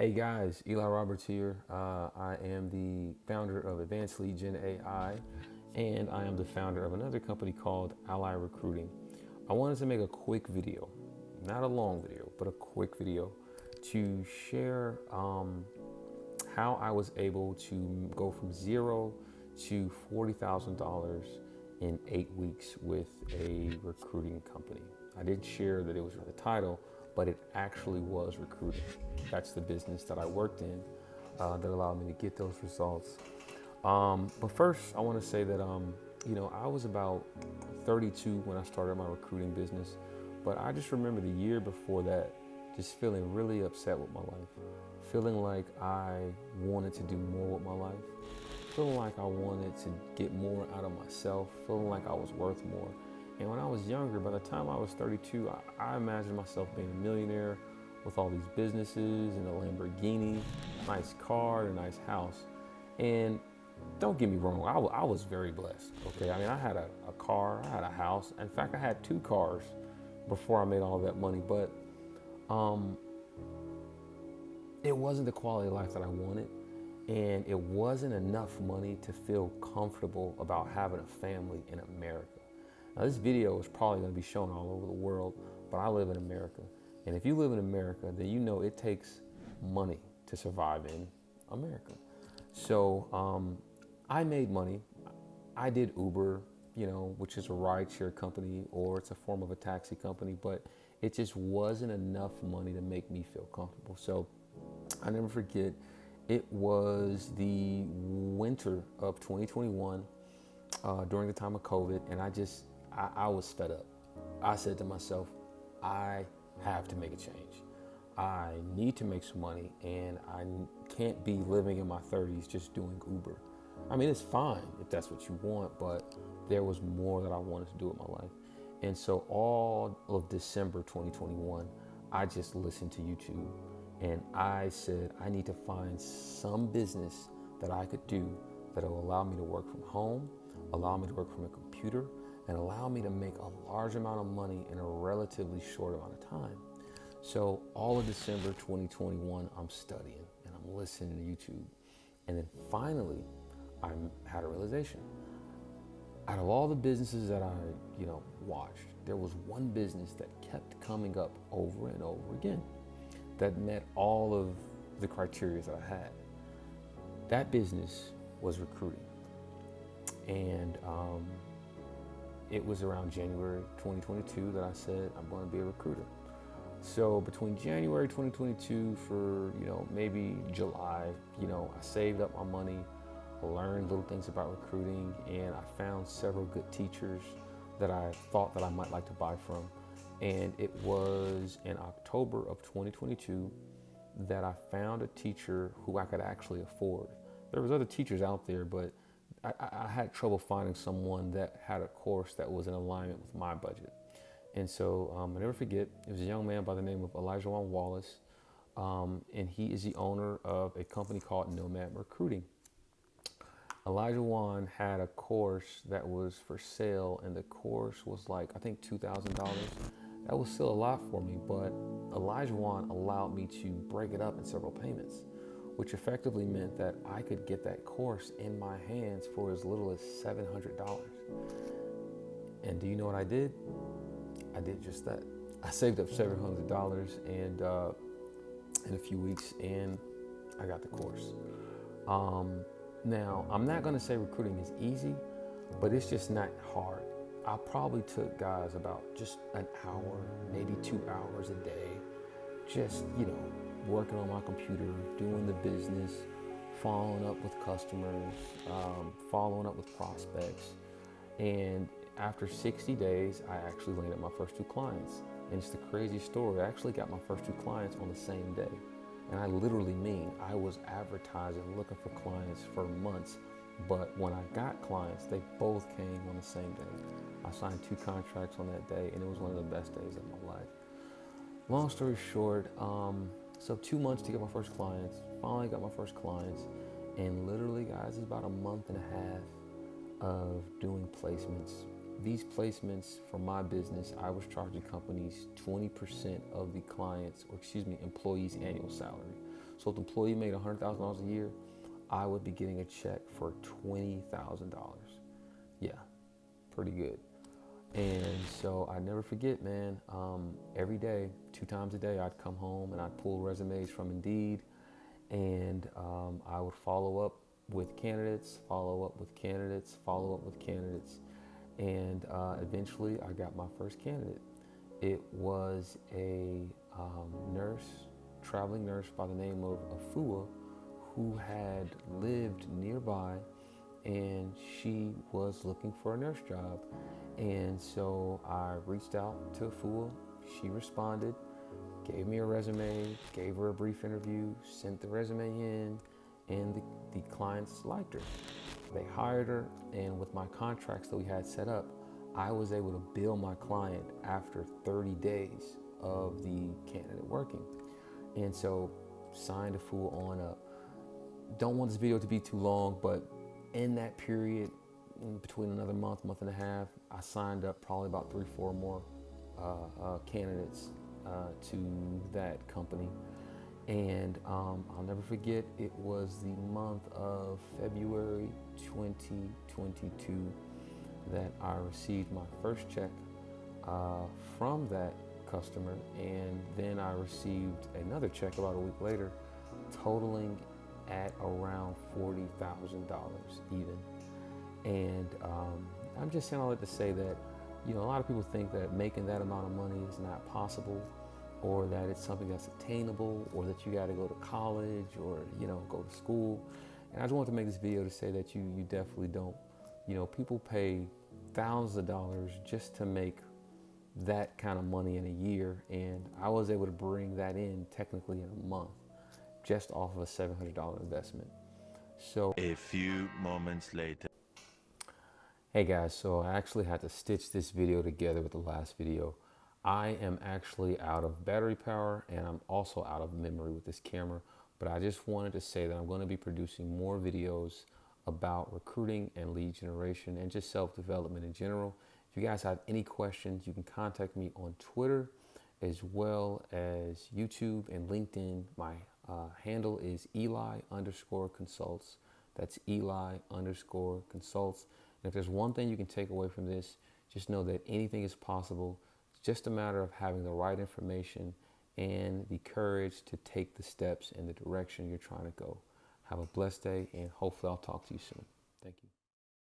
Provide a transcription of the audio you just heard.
Hey guys, Eli Roberts here. I am the founder of Advanced Lead Gen AI, and I am the founder of another company called Ally Recruiting. I wanted to make a quick video, not a long video, but a quick video to share how I was able to go from zero to $40,000 in 8 weeks with a recruiting company. I didn't share that it was for the title, but it actually was recruiting. That's the business that I worked in that allowed me to get those results. But first, I want to say that I was about 32 when I started my recruiting business, but I just remember the year before that, just feeling really upset with my life, feeling like I wanted to do more with my life, feeling like I wanted to get more out of myself, feeling like I was worth more. And when I was younger, by the time I was 32, I imagined myself being a millionaire with all these businesses and a Lamborghini, a nice car, and a nice house. And don't get me wrong, I was very blessed. Okay, I mean, I had a car, I had a house. In fact, I had two cars before I made all that money. But um, it wasn't the quality of life that I wanted, and it wasn't enough money to feel comfortable about having a family in America. Now, this video is probably going to be shown all over the world, but I live in America. And if you live in America, then you know it takes money to survive in America. So I made money. I did Uber, which is a rideshare company, or it's a form of a taxi company, but it just wasn't enough money to make me feel comfortable. So I never forget, it was the winter of 2021 during the time of COVID, and I was fed up. I said to myself, I have to make a change. I need to make some money, and I can't be living in my 30s just doing Uber. I mean, it's fine if that's what you want, but there was more that I wanted to do with my life. And so all of December 2021, I just listened to YouTube, and I said, I need to find some business that I could do that will allow me to work from home, allow me to work from a computer, and allow me to make a large amount of money in a relatively short amount of time. So all of December 2021, I'm studying and I'm listening to YouTube. And then finally, I had a realization. Out of all the businesses that I, watched, there was one business that kept coming up over and over again that met all of the criteria that I had. That business was recruiting. And it was around January 2022 that I said, I'm going to be a recruiter. So between January 2022 for, maybe July, I saved up my money, I learned little things about recruiting, and I found several good teachers that I thought that I might like to buy from. And it was in October of 2022 that I found a teacher who I could actually afford. There was other teachers out there, but I had trouble finding someone that had a course that was in alignment with my budget. And so I never forget, it was a young man by the name of Elijah Juan Wallace, and he is the owner of a company called Nomad Recruiting. Elijah Juan had a course that was for sale, and the course was like, I think $2,000. That was still a lot for me, but Elijah Juan allowed me to break it up in several payments, which effectively meant that I could get that course in my hands for as little as $700. And do you know what I did? I did just that. I saved up $700 and in a few weeks, and I got the course. Now, I'm not going to say recruiting is easy, but it's just not hard. I probably took guys about just an hour, maybe 2 hours a day, just, working on my computer, doing the business, following up with customers, following up with prospects. And after 60 days, I actually landed my first two clients. And it's the crazy story. I actually got my first two clients on the same day. And I literally mean I was advertising, looking for clients for months. But when I got clients, they both came on the same day. I signed 2 contracts on that day, and it was one of the best days of my life. Long story short, so 2 months to get my first clients, finally got my first clients, and literally, guys, it's about a month and a half of doing placements. These placements for my business, I was charging companies 20% of the employee's annual salary. So if the employee made $100,000 a year, I would be getting a check for $20,000. Yeah, pretty good. And so I never forget, man, every day, 2 times a day, I'd come home and I'd pull resumes from Indeed, and I would follow up with candidates, follow up with candidates, follow up with candidates. And eventually I got my first candidate. It was a nurse, traveling nurse by the name of Afua, who had lived nearby, and she was looking for a nurse job. And so I reached out to Afua. She responded, gave me a resume, gave her a brief interview, sent the resume in, and the clients liked her. They hired her, and with my contracts that we had set up, I was able to bill my client after 30 days of the candidate working. And so signed Afua on up. Don't want this video to be too long, but in that period, in between another month, month and a half, I signed up probably about 3-4 more candidates to that company. And I'll never forget, it was the month of February 2022 that I received my first check from that customer, and then I received another check about a week later, totaling at around $40,000 even. And I'm just saying all that to say that, you know, a lot of people think that making that amount of money is not possible, or that it's something that's attainable, or that you got to go to college, or, you know, go to school. And I just want to make this video to say that you definitely don't. You know, people pay thousands of dollars just to make that kind of money in a year, and I was able to bring that in technically in a month, just off of a $700 investment. So a few moments later. Hey guys, so I actually had to stitch this video together with the last video. I am actually out of battery power, and I'm also out of memory with this camera, but I just wanted to say that I'm going to be producing more videos about recruiting and lead generation and just self-development in general. If you guys have any questions, you can contact me on Twitter as well as YouTube and LinkedIn. My handle is Eli_consults. That's Eli_consults. And if there's one thing you can take away from this, just know that anything is possible. It's just a matter of having the right information and the courage to take the steps in the direction you're trying to go. Have a blessed day, and hopefully I'll talk to you soon. Thank you.